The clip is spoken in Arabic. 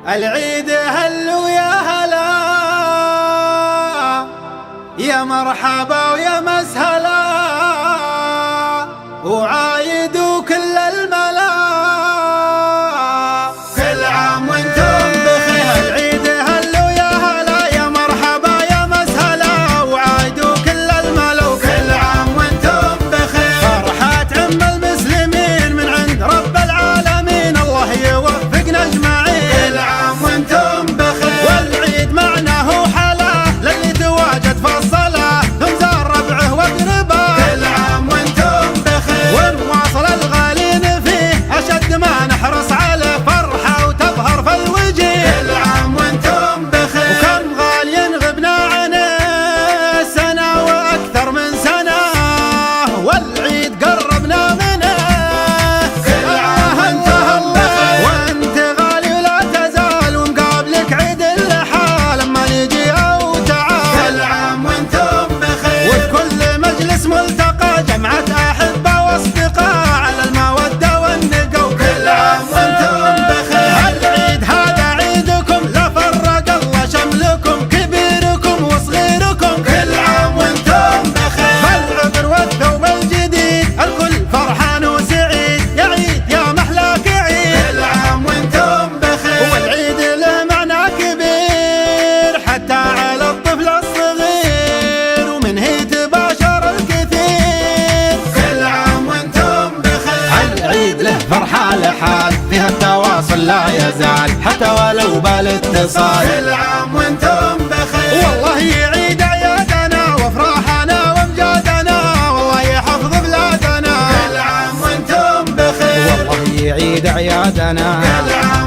العيد هلو يا هلا، يا مرحبا ويا مسهلا، وعايدوا كل الملا، كل عام وانتم بخير. العيد هلو يا هلا، يا مرحبا يا مسهلا، وعايدوا كل الملا، وكل عام وانتم بخير. فرحة عم المسلمين من عند رب العالمين، الله يوفقنا اجمعين. كل عام وانتم بخير، والعيد معناه حلا للي تواجد في الصلاة، ثم زار ربعه واقرباه. كل عام وانتم بخير، ونواصل الغالين فيه اشد ما نحرص عليه، فرحة وتظهر في الوجيه. كل عام وانتم بخير، وكم غالي غبنا عنه سنة واكثر من سنة، والعيد قربنا منه. كل عام وانتم بخير، وانت غالي ولا تزال، ومقابلك عيد اللحى لما نجي او تعال. كل عام وانتم بخير، وفي كل مجلس ملتقى جمعة احبة واصدقاء على المودة والنقا. كل عام وانتم بخير، هالعيد هذا عيدكم لا فرق الله شملكم، كبيركم وصغيركم. كل عام وانتم بخير، فالعطر والثوب الجديد الكل فرحان وسعيد، يا عيد يا محلاك عيد. كل عام وانتم بخير، والعيد له معنى كبير حتى على الطفل الصغير، ومن هي تباشر الكثير. كل عام وانتم بخير، العيد له فرحة لحال فيها التواصل لا يزال حتى ولو بالاتصال. كل عام وانتم بخير، والله يعيد اعيادنا وافراحنا وامجادنا، والله يحفظ بلادنا. كل عام وانتم بخير، والله يعيد اعيادنا. كل عام